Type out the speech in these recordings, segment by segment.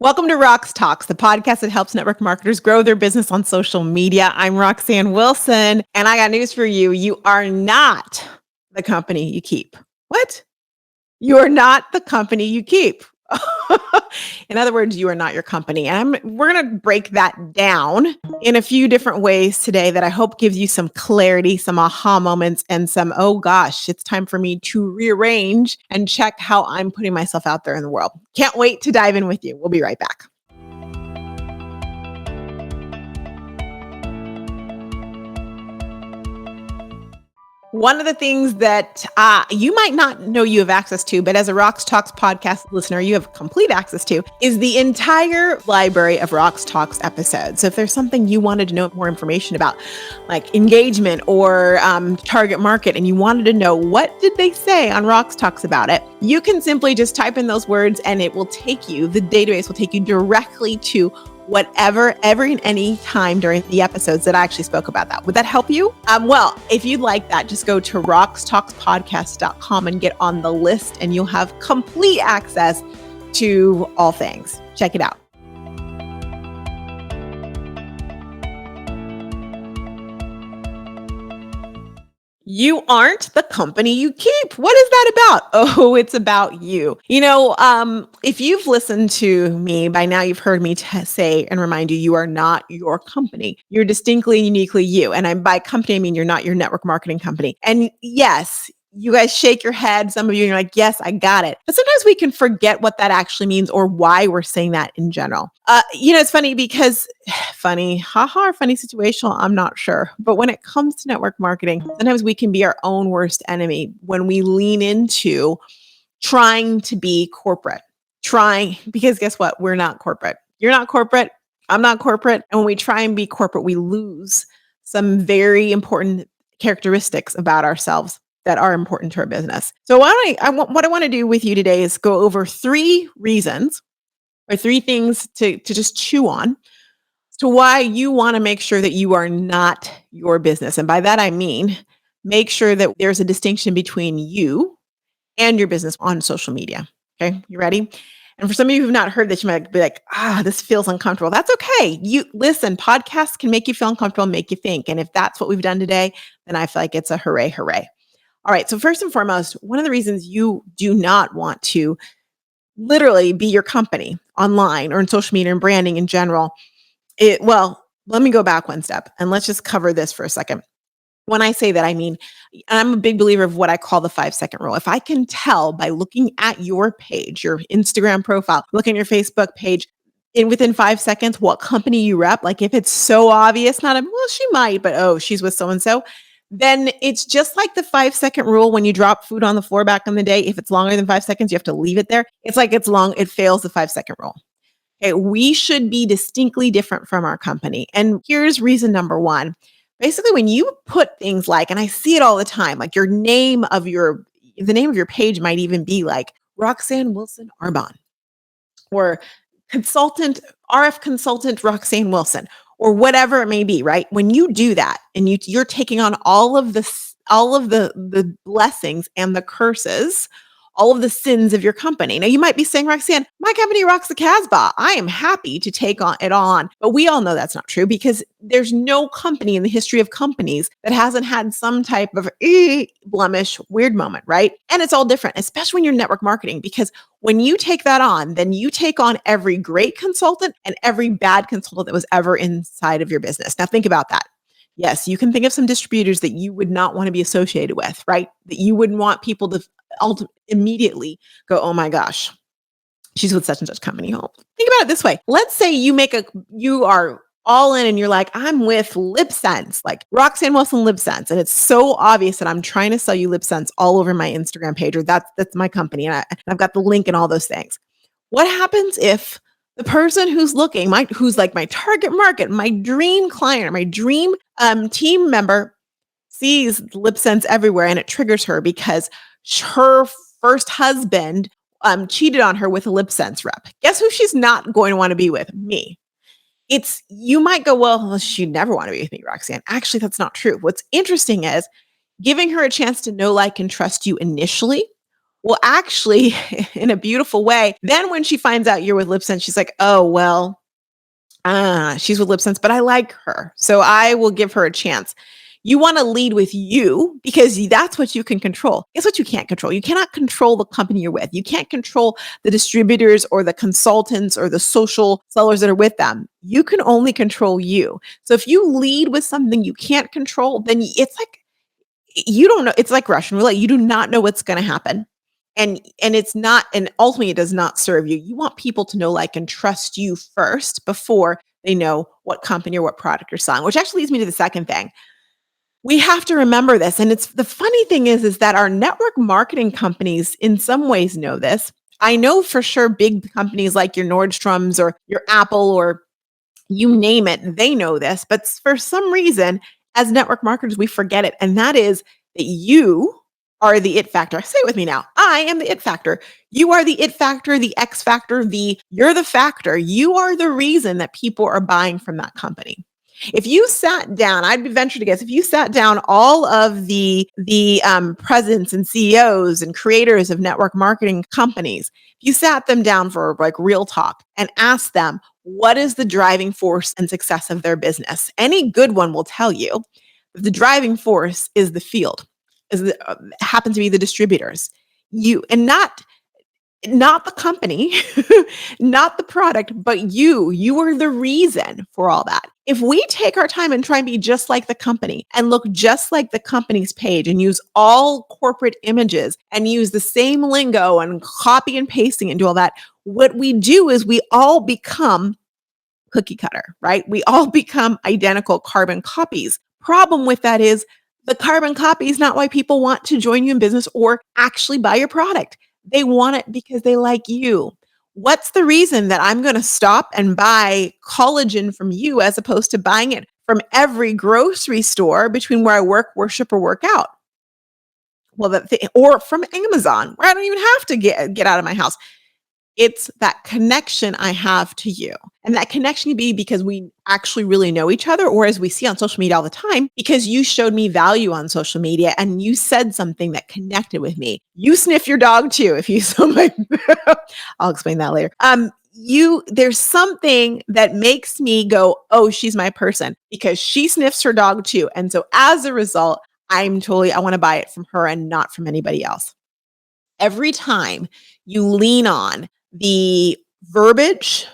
Welcome to Roxtalks, the podcast that helps network marketers grow their business on social media. I'm Roxanne Wilson, and I got news for you. You are not the company you keep. What? You are not the company you keep. In other words, you are not your company. And we're going to break that down in a few different ways today that I hope gives you some clarity, some aha moments, and some, oh gosh, it's time for me to rearrange and check how I'm putting myself out there in the world. Can't wait to dive in with you. We'll be right back. One of the things that you might not know you have access to, but as a Roxtalks podcast listener, you have complete access to, is the entire library of Roxtalks episodes. So if there's something you wanted to know more information about, like engagement or target market, and you wanted to know what did they say on Roxtalks about it, you can simply just type in those words and it will take you, the database will take you directly to whatever, every and any time during the episodes that I actually spoke about that. Would that help you? Well, if you'd like that, just go to roxtalkspodcast.com and get on the list and you'll have complete access to all things. Check it out. You aren't the company you keep. What is that about? Oh, it's about you. If you've listened to me by now, you've heard me say and remind you, you are not your company. You're distinctly, uniquely you. And by company, I mean you're not your network marketing company. And yes, you guys shake your head. Some of you are like, yes, I got it. But sometimes we can forget what that actually means or why we're saying that in general. It's funny because funny situational, I'm not sure. But when it comes to network marketing, sometimes we can be our own worst enemy when we lean into trying to be corporate. Because guess what? We're not corporate. You're not corporate. I'm not corporate. And when we try and be corporate, we lose some very important characteristics about ourselves that are important to our business. So what I want to do with you today is go over 3 reasons or 3 things to just chew on to why you want to make sure that you are not your business. And by that, I mean, make sure that there's a distinction between you and your business on social media. Okay, you ready? And for some of you who've not heard this, you might be like, this feels uncomfortable. That's okay. You listen, podcasts can make you feel uncomfortable, make you think. And if that's what we've done today, then I feel like it's a hooray, hooray. All right. So first and foremost, one of the reasons you do not want to literally be your company online or in social media and branding in general, let me go back one step and let's just cover this for a second. When I say that, I mean, I'm a big believer of what I call the 5-second rule. If I can tell by looking at your page, your Instagram profile, looking at your Facebook page, within 5 seconds, what company you rep, like if it's so obvious, she might, but she's with so-and-so, then it's just like the 5-second rule when you drop food on the floor back in the day. If it's longer than 5 seconds, you have to leave it there. It's like it fails the 5-second rule. Okay, we should be distinctly different from our company. And here's reason number 1. Basically, when you put things like, and I see it all the time, like the name of your page might even be like Roxanne Wilson Arbonne or RF consultant Roxanne Wilson, or whatever it may be, right? When you do that and you're taking on all of the blessings and the curses, all of the sins of your company. Now you might be saying, Roxanne, my company rocks the Casbah. I am happy to take it on. But we all know that's not true because there's no company in the history of companies that hasn't had some type of blemish, weird moment, right? And it's all different, especially when you're network marketing, because when you take that on, then you take on every great consultant and every bad consultant that was ever inside of your business. Now think about that. Yes, you can think of some distributors that you would not want to be associated with, right? That you wouldn't want people to immediately go, oh my gosh, she's with such and such company. Oh, think about it this way. Let's say you are all in and you're like, I'm with LipSense, like Roxanne Wilson LipSense. And it's so obvious that I'm trying to sell you LipSense all over my Instagram page, or that's my company. And I've got the link and all those things. What happens if the person who's looking, who's like my target market, my dream client, or my dream team member sees LipSense everywhere and it triggers her because her first husband cheated on her with a LipSense rep? Guess who she's not going to want to be with? Me. You might go, well, she'd never want to be with me, Roxanne. Actually, that's not true. What's interesting is giving her a chance to know, like, and trust you initially Well, actually, in a beautiful way, then when she finds out you're with Lipsense, she's like, "Oh, well, she's with Lipsense, but I like her, so I will give her a chance." You wanna lead with you because that's what you can control. Guess what you can't control? You cannot control the company you're with. You can't control the distributors or the consultants or the social sellers that are with them. You can only control you. So if you lead with something you can't control, then it's like you don't know, it's like Russian roulette. You do not know what's gonna happen. And it's not, and ultimately it does not serve you. You want people to know, like, and trust you first before they know what company or what product you're selling, which actually leads me to the second thing. We have to remember this, and it's the funny thing is that our network marketing companies in some ways know this. I know for sure big companies like your Nordstroms or your Apple or you name it, they know this, but for some reason, as network marketers, we forget it. And that is that you are the it factor. Say it with me now. I am the it factor. You are the it factor, the X factor, you're the factor. You are the reason that people are buying from that company. If you sat down, I'd venture to guess, if you sat down all of the presidents and CEOs and creators of network marketing companies, you sat them down for like real talk and asked them, what is the driving force and success of their business? Any good one will tell you that the driving force is the field, happens to be the distributors. You and not the company, not the product, but you are the reason for all that. If we take our time and try and be just like the company and look just like the company's page and use all corporate images and use the same lingo and copy and pasting and do all that, what we do is we all become cookie cutter, right? We all become identical carbon copies. Problem with that is the carbon copy is not why people want to join you in business or actually buy your product. They want it because they like you. What's the reason that I'm going to stop and buy collagen from you as opposed to buying it from every grocery store between where I work, worship, or work out? Well, or from Amazon, where I don't even have to get out of my house. It's that connection I have to you. And that connection can be because we actually really know each other, or as we see on social media all the time, because you showed me value on social media and you said something that connected with me. You sniff your dog too, if you saw my I'll explain that later. There's something that makes me go, oh, she's my person because she sniffs her dog too. And so as a result, I want to buy it from her and not from anybody else. Every time you lean on the verbiage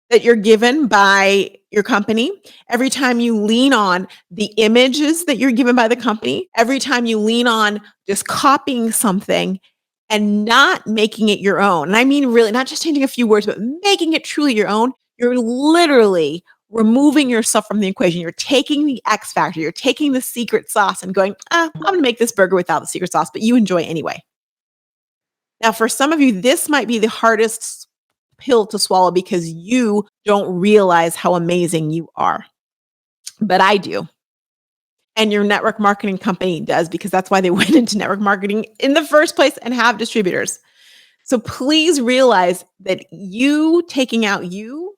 that you're given by your company, every time you lean on the images that you're given by the company, every time you lean on just copying something and not making it your own. And I mean, really, not just changing a few words, but making it truly your own. You're literally removing yourself from the equation. You're taking the X factor, you're taking the secret sauce and going, I'm going to make this burger without the secret sauce, but you enjoy it anyway. Now, for some of you, this might be the hardest pill to swallow because you don't realize how amazing you are. But I do. And your network marketing company does because that's why they went into network marketing in the first place and have distributors. So please realize that you taking out you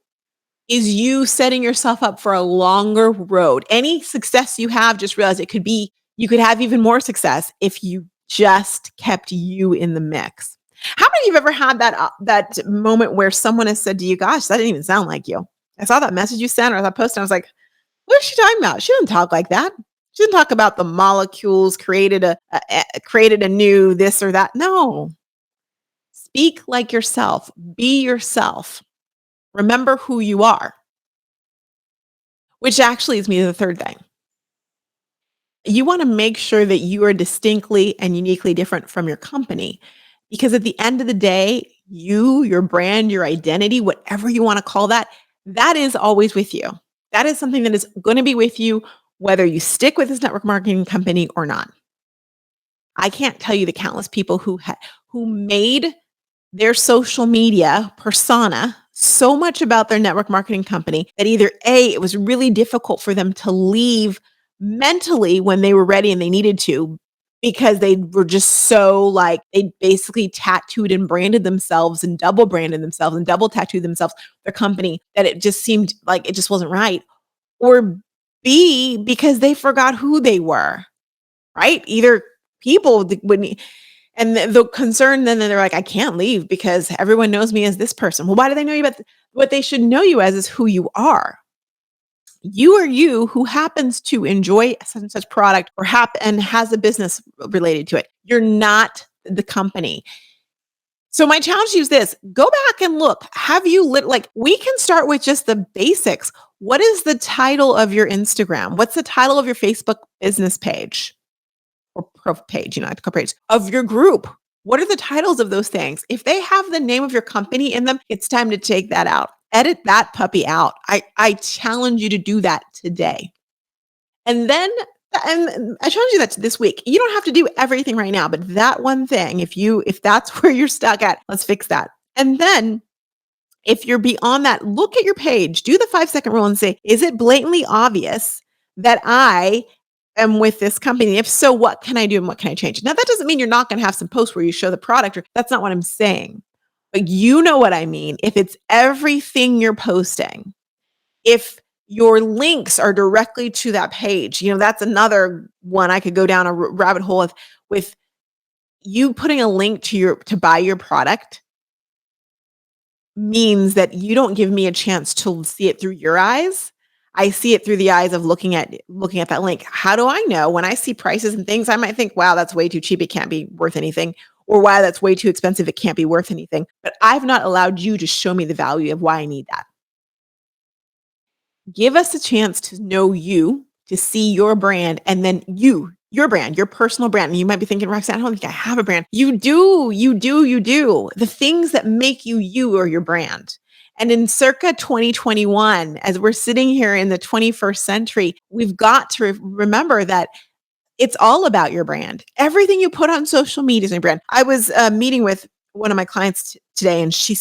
is you setting yourself up for a longer road. Any success you have, just realize you could have even more success if you just kept you in the mix. How many of you have ever had that moment where someone has said to you, gosh, that didn't even sound like you. I saw that message you sent or that post and I was like, what is she talking about? She doesn't talk like that. She didn't talk about the molecules created a new this or that. No, speak like yourself, be yourself. Remember who you are. Which actually leads me to the third thing. You want to make sure that you are distinctly and uniquely different from your company. Because at the end of the day, your brand, your identity, whatever you want to call that, that is always with you. That is something that is going to be with you, whether you stick with this network marketing company or not. I can't tell you the countless people who made their social media persona so much about their network marketing company that either A, it was really difficult for them to leave mentally when they were ready and they needed to because they were just so like they basically tattooed and branded themselves and double branded themselves and double tattooed themselves their company that it just seemed like it just wasn't right. Or B, because they forgot who they were, right? Either people when And the concern then they're like, I can't leave because everyone knows me as this person. Well, why do they know you? But what they should know you as is who you are. You are you who happens to enjoy such and such product or and has a business related to it. You're not the company. So my challenge to you is this: go back and look. Have you like we can start with just the basics. What is the title of your Instagram? What's the title of your Facebook business page or page, page of your group? What are the titles of those things? If they have the name of your company in them, it's time to take that out. Edit that puppy out. I challenge you to do that today. And then and I challenge you that this week. You don't have to do everything right now, but that one thing, if that's where you're stuck at, let's fix that. And then if you're beyond that, look at your page, do the 5-second rule and say, is it blatantly obvious that I am with this company? If so, what can I do and what can I change? Now, that doesn't mean you're not going to have some posts where you show the product, or that's not what I'm saying. But you know what I mean. If it's everything you're posting, if your links are directly to that page, that's another one I could go down a rabbit hole with you putting a link to buy your product means that you don't give me a chance to see it through your eyes. I see it through the eyes of looking at that link. How do I know when I see prices and things, I might think, wow, that's way too cheap. It can't be worth anything. Or wow, that's way too expensive. It can't be worth anything. But I've not allowed you to show me the value of why I need that. Give us a chance to know you, to see your brand, and then your brand, your personal brand. And you might be thinking, Roxanne, I don't think I have a brand. You do. The things that make you are your brand. And in circa 2021, as we're sitting here in the 21st century, we've got to remember that it's all about your brand. Everything you put on social media is your brand. I was meeting with one of my clients today, and she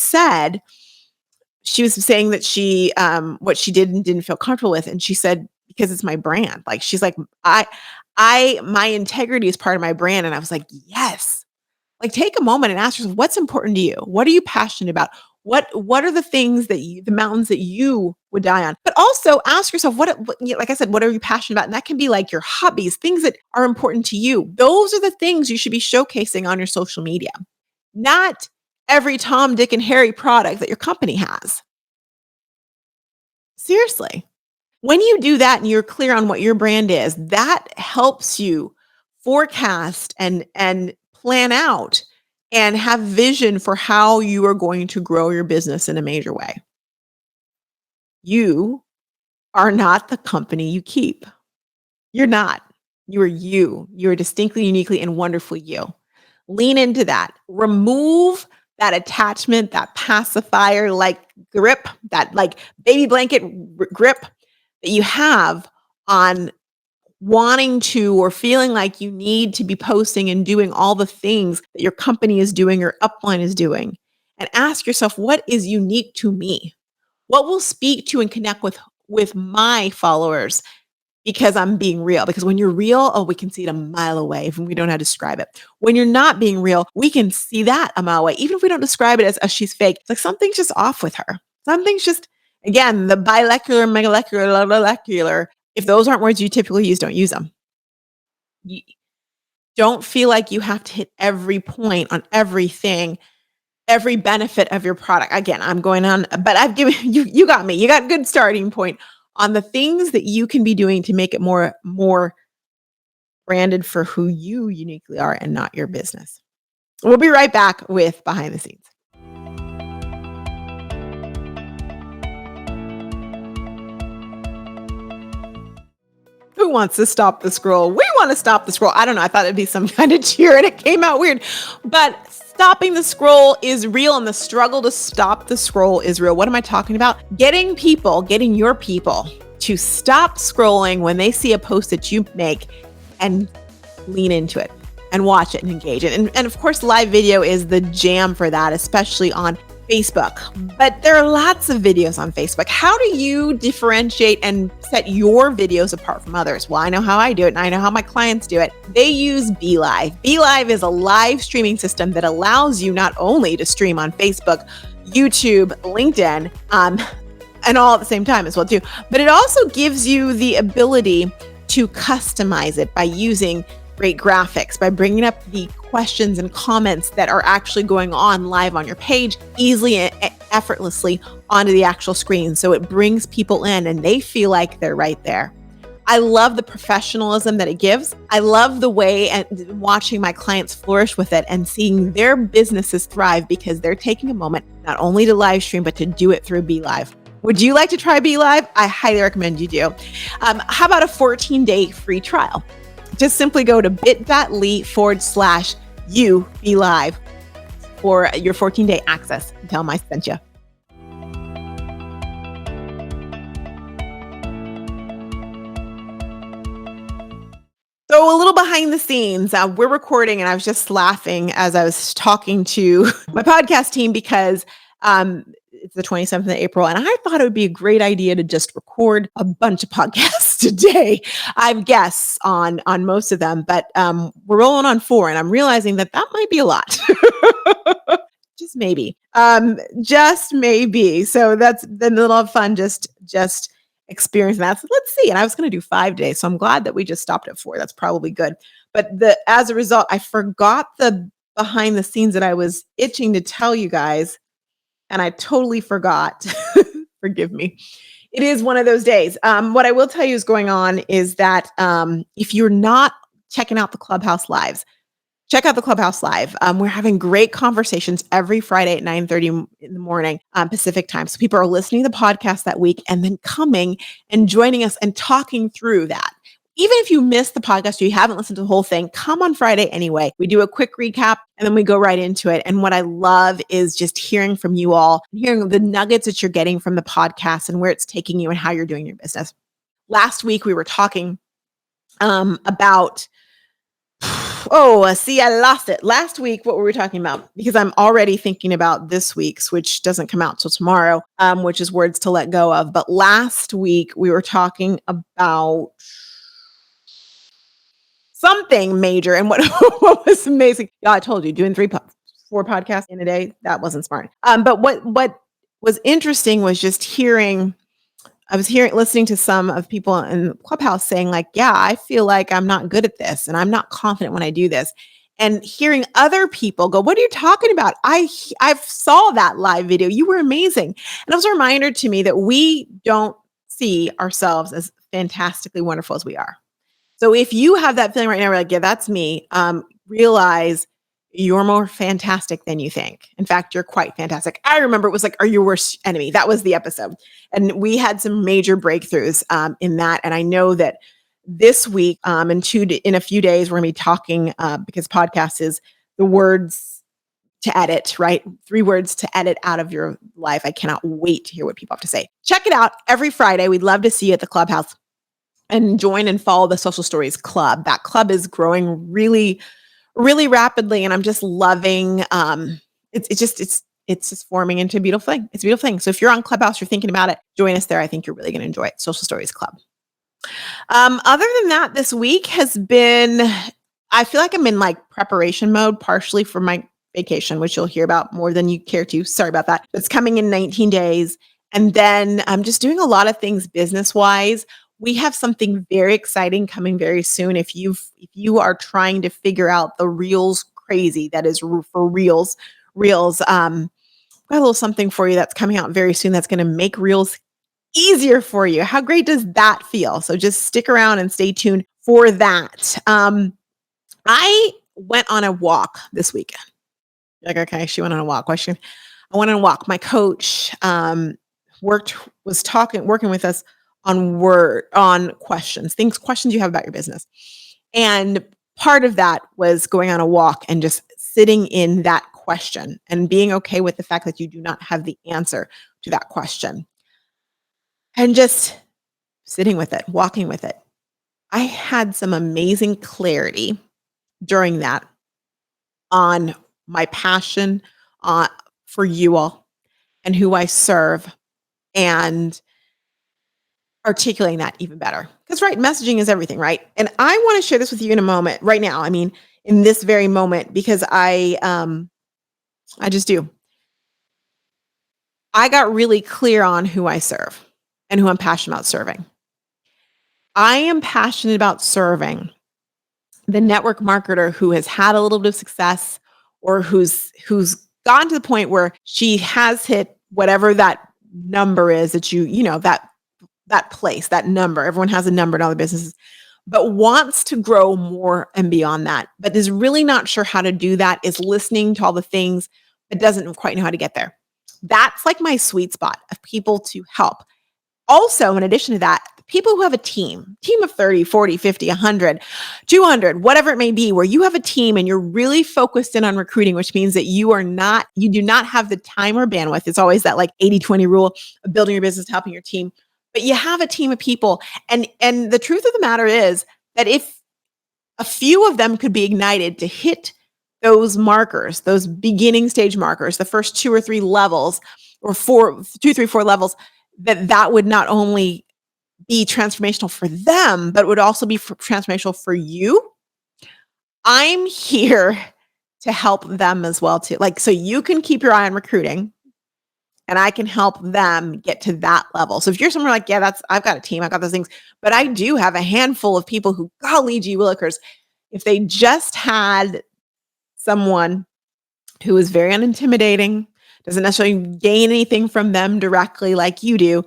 was saying that she what she did and didn't feel comfortable with, and she said, because it's my brand. Like, she's like, my integrity is part of my brand. And I was like, yes. Like, take a moment and ask yourself, what's important to you? What are you passionate about? What are the things the mountains that you would die on? But also ask yourself, like I said, what are you passionate about? And that can be like your hobbies, things that are important to you. Those are the things you should be showcasing on your social media, not every Tom, Dick, and Harry product that your company has. Seriously. When you do that and you're clear on what your brand is, that helps you forecast and plan out and have vision for how you are going to grow your business in a major way. You are not the company you keep. You're not. You are you. You are distinctly, uniquely, and wonderfully you. Lean into that. Remove that attachment, that pacifier like grip, that like baby blanket grip that you have on wanting to or feeling like you need to be posting and doing all the things that your company is doing or upline is doing. And ask yourself, what is unique to me? What will speak to and connect with my followers? Because I'm being real. Because when you're real, we can see it a mile away if we don't know how to describe it. When you're not being real, we can see that a mile away. Even if we don't describe it as she's fake, it's like something's just off with her. Something's just, again, the bilecular, molecular. If those aren't words you typically use, don't use them. You don't feel like you have to hit every point on everything, every benefit of your product. Again, I'm going on, but I've given you got me. You got a good starting point on the things that you can be doing to make it more branded for who you uniquely are and not your business. We'll be right back with Behind the Scenes. Who wants to stop the scroll? We want to stop the scroll. I don't know. I thought it'd be some kind of cheer and it came out weird. But stopping the scroll is real, and the struggle to stop the scroll is real. What am I talking about? Getting your people to stop scrolling when they see a post that you make and lean into it and watch it and engage it. And of course, live video is the jam for that, especially on Facebook. But there are lots of videos on Facebook. How do you differentiate and set your videos apart from others? Well, I know how I do it, and I know how my clients do it. They use BeLive. BeLive is a live streaming system that allows you not only to stream on Facebook, YouTube, LinkedIn, and all at the same time as well too, but it also gives you the ability to customize it by using great graphics, by bringing up the questions and comments that are actually going on live on your page easily and effortlessly onto the actual screen. So it brings people in and they feel like they're right there. I love the professionalism that it gives. I love the way and watching my clients flourish with it and seeing their businesses thrive because they're taking a moment not only to live stream, but to do it through Be Live. Would you like to try Be Live? I highly recommend you do. How about a 14-day free trial? Just simply go to bit.ly/you Be Live for your 14-day access. Tell them I sent you. So a little behind the scenes, we're recording and I was just laughing as I was talking to my podcast team because it's the 27th of April and I thought it would be a great idea to just record a bunch of podcasts today. I have guests on most of them, but we're rolling on 4 and I'm realizing that might be a lot. Just maybe. Just maybe. So that's been a little fun just experience that. So let's see. And I was going to do 5 days. So I'm glad that we just stopped at 4. That's probably good. But as a result, I forgot the behind the scenes that I was itching to tell you guys. And I totally forgot. Forgive me. It is one of those days. What I will tell you is going on is that if you're not checking out the Clubhouse Lives, check out the Clubhouse Live. We're having great conversations every Friday at 9:30 in the morning Pacific time. So people are listening to the podcast that week and then coming and joining us and talking through that. Even if you missed the podcast or you haven't listened to the whole thing, come on Friday anyway. We do a quick recap and then we go right into it. And what I love is just hearing from you all, hearing the nuggets that you're getting from the podcast and where it's taking you and how you're doing your business. Last week, we were talking about see, I lost it. Last week, what were we talking about? Because I'm already thinking about this week's, which doesn't come out till tomorrow, which is words to let go of. But last week, we were talking about something major. And what, what was amazing? Yeah, I told you, doing 4 podcasts in a day, that wasn't smart. But what was interesting was just listening to some of people in Clubhouse saying like, yeah, I feel like I'm not good at this and I'm not confident when I do this. And hearing other people go, what are you talking about? I saw that live video. You were amazing. And it was a reminder to me that we don't see ourselves as fantastically wonderful as we are. So if you have that feeling right now, we're like, yeah, that's me. Realize you're more fantastic than you think. In fact, you're quite fantastic. I remember it was like, are your worst enemy? That was the episode. And we had some major breakthroughs in that. And I know that this week, in a few days, we're going to be talking because podcast is the words to edit, right? 3 words to edit out of your life. I cannot wait to hear what people have to say. Check it out every Friday. We'd love to see you at the Clubhouse and join and follow the Social Stories Club. That club is growing really rapidly. And I'm just loving, it's just forming into a beautiful thing. It's a beautiful thing. So if you're on Clubhouse, you're thinking about it, join us there. I think you're really going to enjoy it. Social Stories Club. Other than that, this week has been, I feel like I'm in like preparation mode, partially for my vacation, which you'll hear about more than you care to. Sorry about that. It's coming in 19 days. And then I'm just doing a lot of things business-wise. We have something very exciting coming very soon. If you are trying to figure out the Reels crazy, that is for Reels, got a little something for you that's coming out very soon that's going to make Reels easier for you. How great does that feel? So just stick around and stay tuned for that. I went on a walk this weekend. Like, okay, she went on a walk. I went on a walk. My coach working with us on questions you have about your business. And part of that was going on a walk and just sitting in that question and being okay with the fact that you do not have the answer to that question. And just sitting with it, walking with it. I had some amazing clarity during that on my passion for you all and who I serve and articulating that even better. Because messaging is everything, right? And I want to share this with you in a moment, right now. I mean, in this very moment, because I just do. I got really clear on who I serve and who I'm passionate about serving. I am passionate about serving the network marketer who has had a little bit of success or who's gotten to the point where she has hit whatever that number is that that place, that number. Everyone has a number in all the businesses, but wants to grow more and beyond that, but is really not sure how to do that, is listening to all the things, but doesn't quite know how to get there. That's like my sweet spot of people to help. Also, in addition to that, people who have a team of 30, 40, 50, 100, 200, whatever it may be, where you have a team and you're really focused in on recruiting, which means that you do not have the time or bandwidth. It's always that like 80-20 rule of building your business, helping your team, but you have a team of people. And the truth of the matter is that if a few of them could be ignited to hit those markers, those beginning stage markers, the first 2 or 3 levels or 2, 3, 4 levels, that would not only be transformational for them, but would also be transformational for you. I'm here to help them as well too. Like, so you can keep your eye on recruiting and I can help them get to that level. So if you're somewhere like, yeah, I've got a team, I've got those things, but I do have a handful of people who, golly gee willikers, if they just had someone who is very unintimidating, doesn't necessarily gain anything from them directly like you do,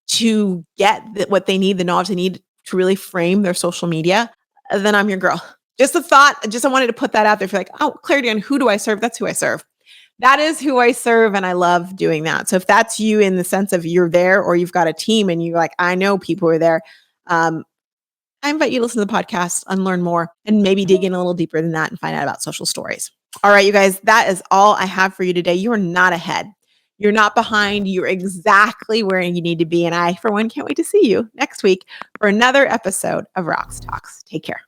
to get what they need, the knowledge they need to really frame their social media, then I'm your girl. Just a thought. I wanted to put that out there. If you're like, oh, clarity on who do I serve? That's who I serve. That is who I serve. And I love doing that. So if that's you in the sense of you're there or you've got a team and you're like, I know people who are there. I invite you to listen to the podcast and learn more and maybe dig in a little deeper than that and find out about social stories. All right, you guys, that is all I have for you today. You are not ahead. You're not behind. You're exactly where you need to be. And I, for one, can't wait to see you next week for another episode of Roxtalks. Take care.